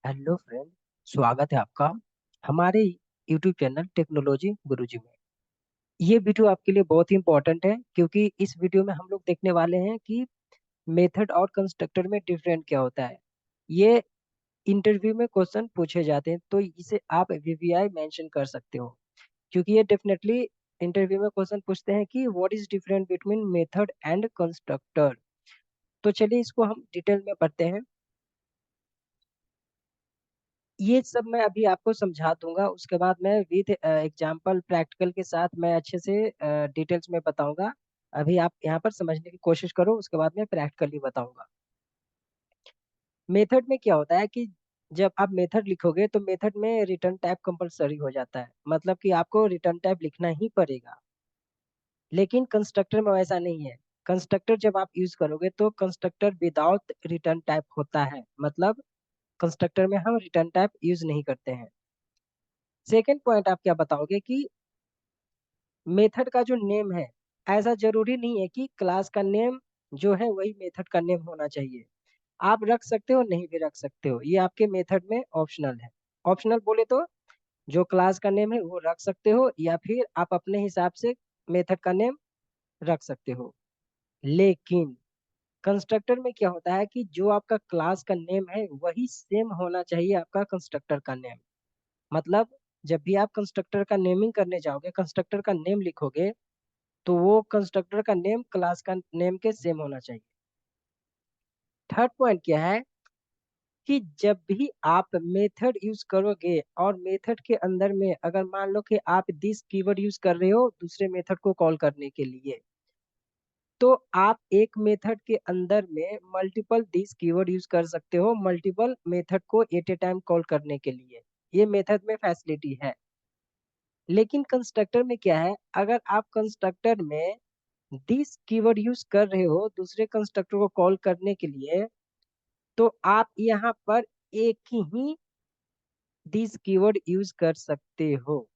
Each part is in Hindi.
Hello friend. स्वागत है आपका हमारे यूट्यूब चैनल टेक्नोलॉजी गुरुजी में। ये वीडियो आपके लिए बहुत ही इंपॉर्टेंट है क्योंकि इस वीडियो में हम लोग देखने वाले हैं कि मेथड और कंस्ट्रक्टर में डिफरेंट क्या होता है। ये इंटरव्यू में क्वेश्चन पूछे जाते हैं तो इसे आप वीवीआई मेंशन कर सकते हो, क्योंकि ये डेफिनेटली इंटरव्यू में क्वेश्चन पूछते हैं कि what is different between method and constructor. तो चलिए इसको हम डिटेल में पढ़ते हैं। ये सब मैं अभी आपको समझा दूंगा, उसके बाद मैं विद एग्जांपल प्रैक्टिकल के साथ मैं अच्छे से डिटेल्स में बताऊंगा। अभी आप यहाँ पर समझने की कोशिश करो, उसके बाद मैं प्रैक्टिकली बताऊंगा। मेथड में क्या होता है कि जब आप मेथड लिखोगे तो मेथड में रिटर्न टाइप कंपलसरी हो जाता है, मतलब कि आपको रिटर्न टाइप लिखना ही पड़ेगा। लेकिन कंस्ट्रक्टर में वैसा नहीं है। कंस्ट्रक्टर जब आप यूज करोगे तो कंस्ट्रक्टर विदाउट रिटर्न टाइप होता है, मतलब कंस्ट्रक्टर में हम रिटर्न टाइप यूज नहीं करते हैं। सेकेंड पॉइंट आप क्या बताओगे कि मेथड का जो नेम है, ऐसा जरूरी नहीं है कि क्लास का नेम जो है वही मेथड का नेम होना चाहिए। आप रख सकते हो, नहीं भी रख सकते हो, ये आपके मेथड में ऑप्शनल है। ऑप्शनल बोले तो जो क्लास का नेम है वो रख सकते हो, या फिर आप अपने हिसाब से मेथड का नेम रख सकते हो। लेकिन कंस्ट्रक्टर में क्या होता है कि जो आपका क्लास का नेम है वही सेम होना चाहिए आपका कंस्ट्रक्टर का नेम। मतलब जब भी आप कंस्ट्रक्टर का नेमिंग करने जाओगे, कंस्ट्रक्टर का नेम लिखोगे, तो वो कंस्ट्रक्टर का नेम क्लास का नेम के सेम होना चाहिए। थर्ड पॉइंट क्या है कि जब भी आप मेथड यूज करोगे और मेथड के अंदर में अगर मान लो कि आप दिस कीवर्ड यूज कर रहे हो दूसरे मेथड को कॉल करने के लिए, तो आप एक मेथड के अंदर में मल्टीपल दिस कीवर्ड यूज कर सकते हो मल्टीपल मेथड को एट ए टाइम कॉल करने के लिए। ये मेथड में फैसिलिटी है। लेकिन कंस्ट्रक्टर में क्या है, अगर आप कंस्ट्रक्टर में दिस कीवर्ड यूज कर रहे हो दूसरे कंस्ट्रक्टर को कॉल करने के लिए, तो आप यहाँ पर एक ही दिस कीवर्ड यूज कर सकते हो।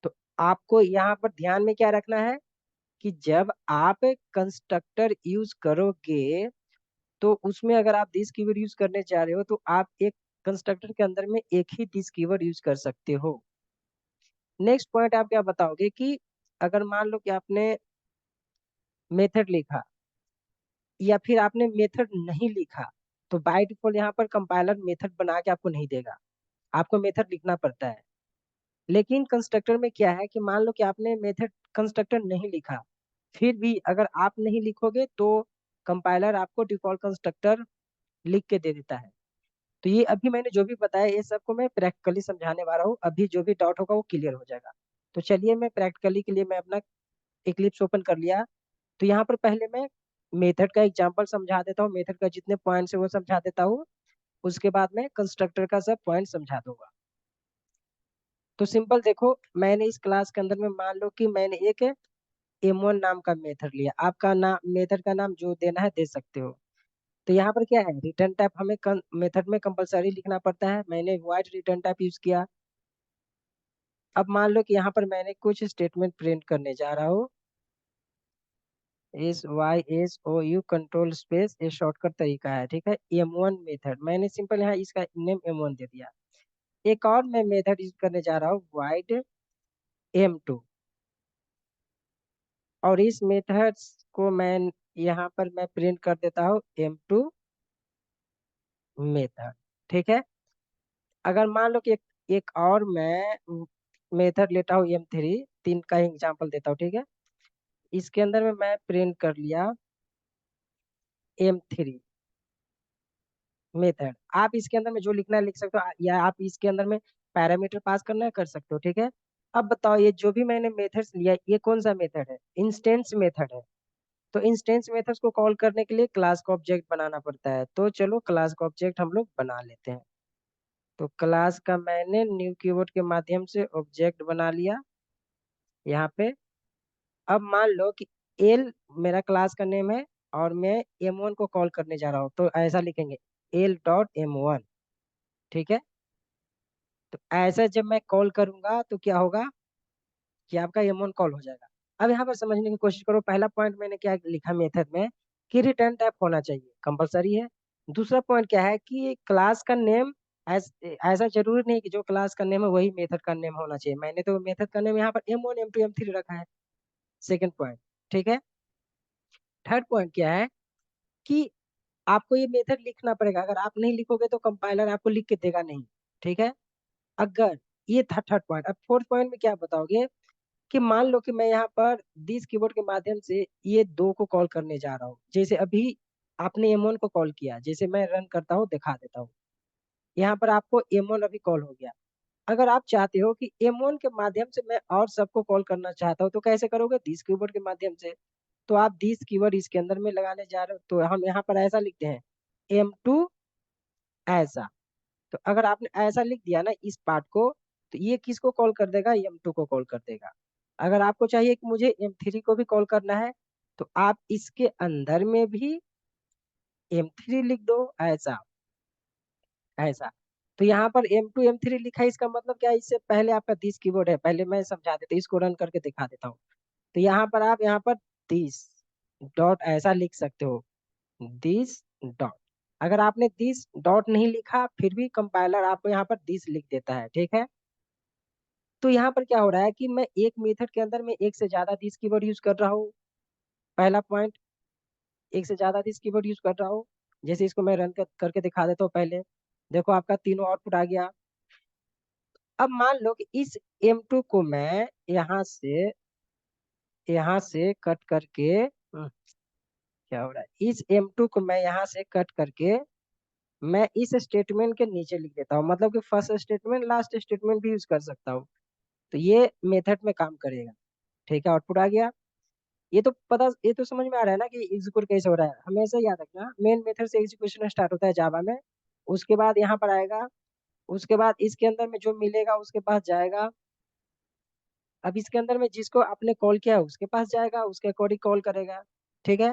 तो आपको यहाँ पर ध्यान में क्या रखना है कि जब आप कंस्ट्रक्टर यूज करोगे तो उसमें अगर आप दिस कीवर्ड यूज करने जा रहे हो तो आप एक कंस्ट्रक्टर के अंदर में एक ही दिस कीवर्ड यूज कर सकते हो। नेक्स्ट पॉइंट आप क्या बताओगे कि अगर मान लो कि आपने मेथड लिखा या फिर आपने मेथड नहीं लिखा, तो बाय डिफॉल्ट यहाँ पर कंपाइलर मेथड बना के आपको नहीं देगा, आपको मेथड लिखना पड़ता है। लेकिन कंस्ट्रक्टर में क्या है कि मान लो कि आपने मेथड कंस्ट्रक्टर नहीं लिखा, फिर भी अगर आप नहीं लिखोगे तो कंपाइलर आपको डिफॉल्ट कंस्ट्रक्टर लिख के दे देता है। तो ये अभी मैंने जो भी बताया ये सबको मैं प्रैक्टिकली समझाने वाला हूँ, अभी जो भी डाउट होगा वो क्लियर हो जाएगा। तो चलिए मैं प्रैक्टिकली के लिए मैं अपना इक्लिप्स ओपन कर लिया। तो यहाँ पर पहले मैं मेथड का एग्जांपल समझा देता हूँ, मेथड का जितने पॉइंट्स है वो समझा देता हूँ, उसके बाद मैं कंस्ट्रक्टर का सब पॉइंट समझा दूंगा। तो सिंपल देखो, मैंने इस क्लास के अंदर में मान लो कि मैंने एक M1 नाम का मेथड लिया, आपका नाम मेथड का नाम जो देना है दे सकते हो। तो यहाँ पर क्या है, रिटर्न टाइप हमें मेथड में कंपलसरी लिखना पड़ता है, मैंने वाइड रिटर्न टाइप यूज किया। अब मान लो कि यहाँ पर मैंने कुछ स्टेटमेंट प्रिंट करने जा रहा हूँ। SYSOU कंट्रोल स्पेस ये शॉर्टकट तरीका है, ठीक है। M1 मेथड मैंने सिंपल यहाँ इसका नेम M1 दे दिया। एक और मैं मेथड यूज करने जा रहा हूँ वाइड M2, और इस मेथड को मैं यहाँ पर मैं प्रिंट कर देता हूँ M2 मेथड, ठीक है। अगर मान लो कि एक और मैं मेथड लेता हूँ M3, तीन का एग्जांपल देता हूँ, ठीक है। इसके अंदर में मैं प्रिंट कर लिया M3 मेथड। आप इसके अंदर में जो लिखना है लिख सकते हो, या आप इसके अंदर में पैरामीटर पास करना है कर सकते हो, ठीक है। अब बताओ ये जो भी मैंने मेथड्स लिया ये कौन सा मेथड है, इंस्टेंस मेथड है। तो इंस्टेंस मेथड्स को कॉल करने के लिए क्लास का ऑब्जेक्ट बनाना पड़ता है, तो चलो क्लास का ऑब्जेक्ट हम लोग बना लेते हैं। तो क्लास का मैंने न्यू कीवर्ड के माध्यम से ऑब्जेक्ट बना लिया यहाँ पे। अब मान लो कि एल मेरा क्लास का नेम है और मैं M1 को कॉल करने जा रहा हूँ, तो ऐसा लिखेंगे L.M1, ठीक है। तो ऐसा जब मैं कॉल करूंगा तो क्या होगा कि आपका M1 कॉल हो जाएगा। अब यहाँ पर समझने की कोशिश करो, पहला पॉइंट मैंने क्या लिखा मेथड में कि रिटर्न टाइप होना चाहिए, कंपलसरी है। दूसरा पॉइंट क्या है कि क्लास का नेम ऐसा जरूरी नहीं कि जो क्लास का नेम है वही मेथड का नेम होना चाहिए। मैंने तो मेथड का नेम यहाँ पर M1 M2 M3 रखा है। Second point. ठीक है। थर्ड पॉइंट क्या है कि आपको ये मेथड लिखना पड़ेगा। अगर आप नहीं लिखोगे तो कंपाइलर आपको लिख के देगा नहीं। ठीक है। अगर ये था थर्ड पॉइंट। अब फोर्थ पॉइंट में क्या बताओगे कि मान लो कि मैं यहाँ पर दिस कीवर्ड के माध्यम से ये दो को कॉल करने जा रहा हूँ। जैसे अभी आपने M1 को कॉल किया, जैसे मैं रन करता हूँ दिखा देता हूँ। यहाँ पर आपको M1 अभी कॉल हो गया। अगर आप चाहते हो कि M1 के माध्यम से मैं और सबको कॉल करना चाहता हूँ तो कैसे करोगे? दिस कीवर्ड के माध्यम से। तो आप दिस कीवर्ड इसके अंदर में लगाने जा रहे हो तो हम यहाँ पर ऐसा लिखते हैं M2 ऐसा। तो अगर आपने ऐसा लिख दिया ना इस पार्ट को, तो ये किसको कॉल कर देगा? M2 को कॉल कर देगा। अगर आपको चाहिए कि मुझे M3 को भी कॉल करना है तो आप इसके अंदर में भी M3 लिख दो ऐसा। ऐसा। तो यहाँ पर M2 M3 लिखा है, इसका मतलब क्या है? इससे पहले आपका दिस कीवर्ड है। पहले मैं समझा देता हूँ, इसको रन करके दिखा देता हूँ। तो यहाँ पर आप यहाँ पर दिस डॉट ऐसा लिख सकते हो, दिस डॉट। अगर आपने दिस डॉट नहीं लिखा फिर भी कंपाइलर आपको यहाँ पर दिस लिख देता है। ठीक है। तो यहाँ पर क्या हो रहा है कि मैं एक मेथड के अंदर में एक से ज्यादा दिस कीवर्ड यूज कर रहा हूँ। पहला पॉइंट, एक से ज्यादा दिस कीवर्ड यूज कर रहा हूँ। जैसे इसको मैं करके दिखा देता हूँ। पहले देखो आपका तीनों आउटपुट आ गया। अब मान लो कि इस M2 को मैं यहाँ से कट करके क्या हो रहा है, इस M2 को मैं यहाँ से कट करके मैं इस स्टेटमेंट के नीचे लिख देता हूँ। मतलब कि फर्स्ट स्टेटमेंट लास्ट स्टेटमेंट भी यूज कर सकता हूँ। तो ये मेथड में काम करेगा। ठीक है। आउटपुट आ गया। ये तो समझ में आ रहा है ना कि एग्जीक्यूट कैसे हो रहा है। हमेशा याद रखना मेन मेथड से एग्जीक्यूशन स्टार्ट होता है जावा में। उसके बाद यहाँ पर आएगा, उसके बाद इसके अंदर में जो मिलेगा उसके पास जाएगा। अब इसके अंदर में जिसको आपने कॉल किया है उसके पास जाएगा, उसके अकॉर्डिंग कॉल करेगा। ठीक है।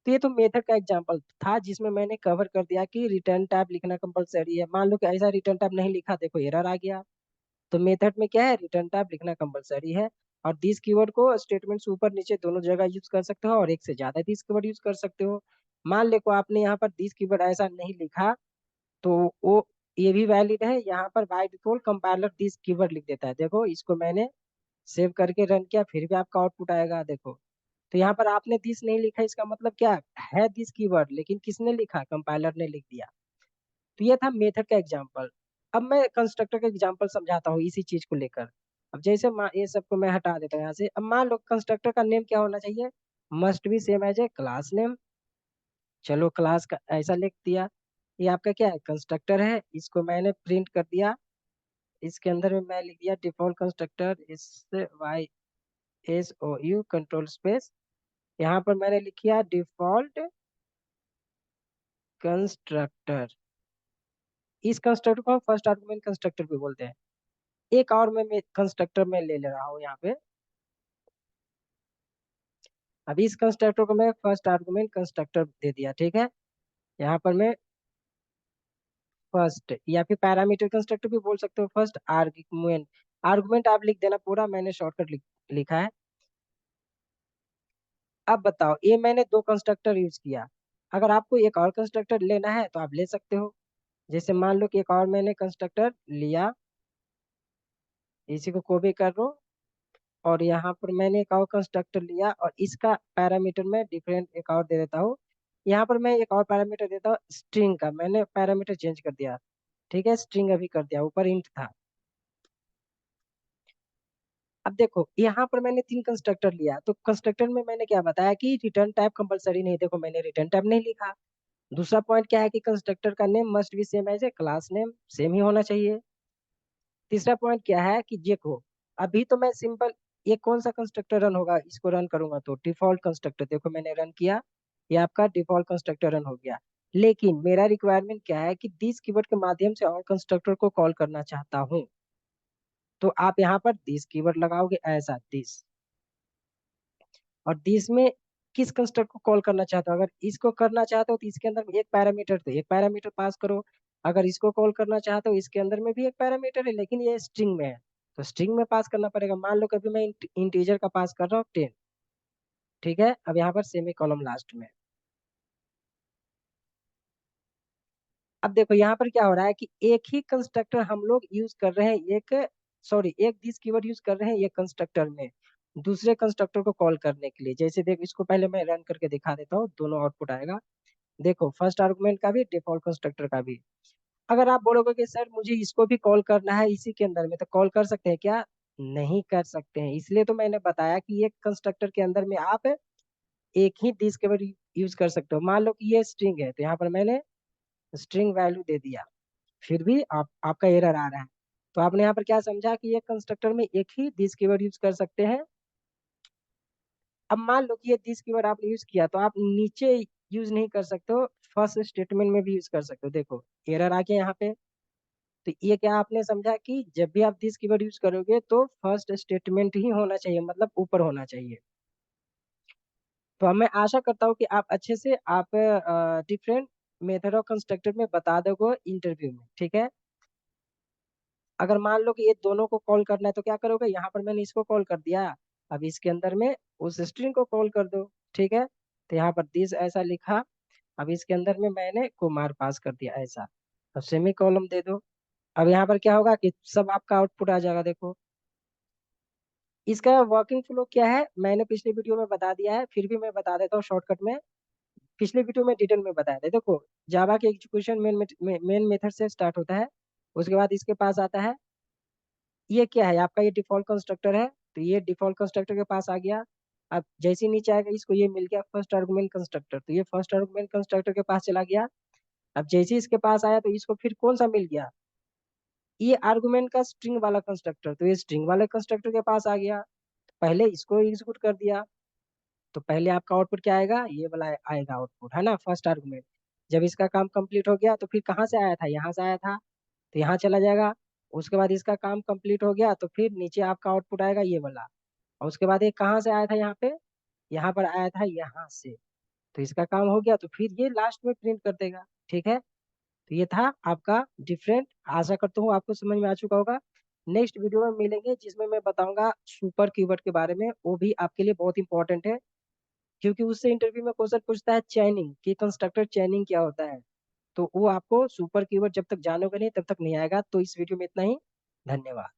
तो ये तो मेथड का एग्जांपल था जिसमें मैंने कवर कर दिया कि रिटर्न टाइप लिखना कंपलसरी है। मान लो कि ऐसा रिटर्न टाइप नहीं लिखा, देखो एरर आ गया। तो मेथड में क्या है, रिटर्न टाइप लिखना कंपलसरी है। और दिस कीवर्ड को स्टेटमेंट से ऊपर नीचे दोनों जगह यूज कर सकते हो और एक से ज्यादा दिस कीवर्ड यूज कर सकते हो। मान ले को आपने यहाँ पर दिस कीवर्ड ऐसा नहीं लिखा तो वो ये भी वैलिड है। यहाँ पर by default compiler this keyword लिख देता है। देखो इसको मैंने सेव करके रन किया फिर भी आपका आउटपुट आएगा। देखो तो यहाँ पर आपने दिस नहीं लिखा, इसका मतलब क्या है दिस कीवर्ड, लेकिन किसने लिखा? कंपाइलर ने लिख दिया। तो ये था मेथड का एग्जांपल। अब मैं कंस्ट्रक्टर का एग्जांपल समझाता हूँ इसी चीज को लेकर। अब जैसे ये सबको मैं हटा देता हूँ यहाँ से। अब मान लो कंस्ट्रक्टर का नेम क्या होना चाहिए? Must be same as a class name. चलो क्लास का ऐसा लिख दिया। ये आपका क्या है? कंस्ट्रक्टर है। इसको मैंने प्रिंट कर दिया। इसके अंदर में मैं लिख दिया डिफॉल्ट कंस्ट्रक्टर इस YSOU कंट्रोल स्पेस। यहाँ पर मैंने लिख दिया डिफॉल्ट कंस्ट्रक्टर। इस कंस्ट्रक्टर को हम फर्स्ट आर्गुमेंट कंस्ट्रक्टर भी बोलते हैं। एक और मैं कंस्ट्रक्टर में ले रहा हूँ यहाँ पे। अभी इस कंस्ट्रक्टर को मैं फर्स्ट आर्गुमेंट कंस्ट्रक्टर दे दिया। ठीक है। यहाँ पर मैं फर्स्ट या फिर पैरामीटर कंस्ट्रक्टर भी बोल सकते हो। फर्स्ट आर्गुमेंट, आर्गुमेंट आप लिख देना पूरा, मैंने शॉर्टकट लिखा है। अब बताओ ये मैंने दो कंस्ट्रक्टर यूज किया। अगर आपको एक और कंस्ट्रक्टर लेना है तो आप ले सकते हो। जैसे मान लो कि एक और मैंने कंस्ट्रक्टर लिया, इसी को कॉपी कर लो और यहाँ पर मैंने एक और कंस्ट्रक्टर लिया और इसका पैरामीटर में डिफरेंट एक और दे देता हूँ। यहाँ पर मैं एक और पैरामीटर देता हूँ स्ट्रिंग का, मैंने पैरामीटर चेंज कर दिया। ठीक है। स्ट्रिंग अभी कर दिया, ऊपर इंट था। अब देखो यहाँ पर मैंने तीन कंस्ट्रक्टर लिया तो कंस्ट्रक्टर में मैंने क्या बताया कि रिटर्न टाइप कंपलसरी नहीं। देखो मैंने रिटर्न टाइप नहीं लिखा। दूसरा पॉइंट क्या है कि कंस्ट्रक्टर का name must be same as a class name, same ही होना चाहिए। तीसरा पॉइंट क्या है कि देखो अभी तो मैं सिंपल ये कौन सा कंस्ट्रक्टर रन होगा, इसको रन करूंगा तो डिफॉल्ट कंस्ट्रक्टर। देखो मैंने रन किया, ये आपका डिफॉल्ट कंस्ट्रक्टर रन हो गया। लेकिन मेरा रिक्वायरमेंट क्या है कि दिस कीवर्ड के माध्यम से और कंस्ट्रक्टर को कॉल करना चाहता हूँ। तो आप यहाँ पर दिस कीवर्ड लगाओगे ऐसा दिस। और दिस में किस कंस्ट्रक्ट को कॉल करना चाहते हो? अगर इसको करना चाहते हो तो इसके अंदर में एक पैरामीटर, तो एक पैरामीटर पास करो। अगर इसको कॉल करना चाहते हो इसके अंदर में भी एक पैरामीटर है लेकिन ये स्ट्रिंग में है तो स्ट्रिंग में पास करना पड़ेगा। मान लो कभी मैं इंटीजर का पास कर रहा हूँ 10। ठीक है। अब यहाँ पर सेमी कॉलम लास्ट में। अब देखो यहाँ पर क्या हो रहा है कि एक ही कंस्ट्रक्टर हम लोग यूज कर रहे हैं, एक दिस कीवर्ड यूज कर रहे हैं एक कंस्ट्रक्टर में दूसरे कंस्ट्रक्टर को कॉल करने के लिए। जैसे देखो, इसको पहले मैं रन करके दिखा देता हूँ, दोनों आउटपुट आएगा। देखो, फर्स्ट आर्गुमेंट का भी डिफॉल्ट कंस्ट्रक्टर का भी। अगर आप बोलोगे कि सर मुझे इसको भी कॉल करना है इसी के अंदर में, तो कॉल कर सकते हैं क्या? नहीं कर सकते हैं। इसलिए तो मैंने बताया कि एक कंस्ट्रक्टर के अंदर में आप एक ही दिस कीवर्ड यूज कर सकते हो। मान लो कि ये स्ट्रिंग है, तो यहाँ पर मैंने स्ट्रिंग वैल्यू दे दिया, फिर भी आपका एरर आ रहा है। तो आपने यहाँ पर क्या समझा कि ये कंस्ट्रक्टर में एक ही दिस कीवर्ड यूज कर सकते हैं। अब मान लो कि ये दिस कीवर्ड आपने यूज किया, तो आप नीचे यूज नहीं कर सकते हो, फर्स्ट स्टेटमेंट में भी यूज कर सकते हो। देखो, एरर आ गया यहाँ पे। तो ये क्या आपने समझा कि जब भी आप दिस कीवर्ड यूज करोगे तो फर्स्ट स्टेटमेंट ही होना चाहिए, मतलब ऊपर होना चाहिए। तो अब मैं आशा करता हूँ कि आप अच्छे से आप डिफरेंट मेथड ऑफ कंस्ट्रक्टर में बता दोगे इंटरव्यू में, ठीक है। अगर मान लो कि ये दोनों को कॉल करना है, तो क्या करोगे? यहाँ पर मैंने इसको कॉल कर दिया, अब इसके अंदर में उस स्ट्रिंग को कॉल कर दो, ठीक है। तो यहाँ पर दिस ऐसा लिखा, अब इसके अंदर में मैंने कुमार पास कर दिया ऐसा, अब सेमी कॉलम दे दो। अब यहाँ पर क्या होगा कि सब आपका आउटपुट आ जाएगा। देखो, इसका वर्किंग फ्लो क्या है मैंने पिछले वीडियो में बता दिया है, फिर भी मैं बता देता हूँ शॉर्टकट में। पिछले वीडियो में डिटेल में बताया था। देखो, जावा के एग्जीक्यूशन मेन मेथड से स्टार्ट होता है, उसके बाद इसके पास आता है, ये क्या है आपका, ये डिफॉल्ट कंस्ट्रक्टर है, तो ये डिफॉल्ट कंस्ट्रक्टर के पास आ गया। अब जैसे ही नीचे आएगा, इसको ये मिल गया फर्स्ट आर्गुमेंट कंस्ट्रक्टर, तो ये फर्स्ट आर्गुमेंट कंस्ट्रक्टर के पास चला गया। अब जैसे ही इसके पास आया, तो इसको फिर कौन सा मिल गया? ये आर्गुमेंट का स्ट्रिंग वाला कंस्ट्रक्टर, तो ये स्ट्रिंग वाले कंस्ट्रक्टर के पास आ गया। पहले इसको एग्जीक्यूट कर दिया, तो पहले आपका आउटपुट क्या आएगा? ये वाला आएगा आउटपुट, है ना, फर्स्ट आर्गुमेंट। जब इसका काम कंप्लीट हो गया, तो फिर कहाँ से आया था? यहाँ से आया था, तो यहाँ चला जाएगा। उसके बाद इसका काम कंप्लीट हो गया, तो फिर नीचे आपका आउटपुट आएगा ये वाला। और उसके बाद ये कहाँ से आया था? यहाँ पे, यहाँ पर आया था यहाँ से। तो इसका काम हो गया, तो फिर ये लास्ट में प्रिंट कर देगा, ठीक है। तो ये था आपका डिफरेंट। आशा करता हूँ आपको समझ में आ चुका होगा। नेक्स्ट वीडियो में मिलेंगे, जिसमें मैं बताऊंगा सुपर कीवर्ड के बारे में, वो भी आपके लिए बहुत इंपॉर्टेंट है, क्योंकि उससे इंटरव्यू में क्वेश्चन पूछता है चैनिंग कि कंस्ट्रक्टर चैनिंग क्या होता है। तो वो आपको सुपर कीवर्ड जब तक जानोगे नहीं तब तक नहीं आएगा। तो इस वीडियो में इतना ही। धन्यवाद।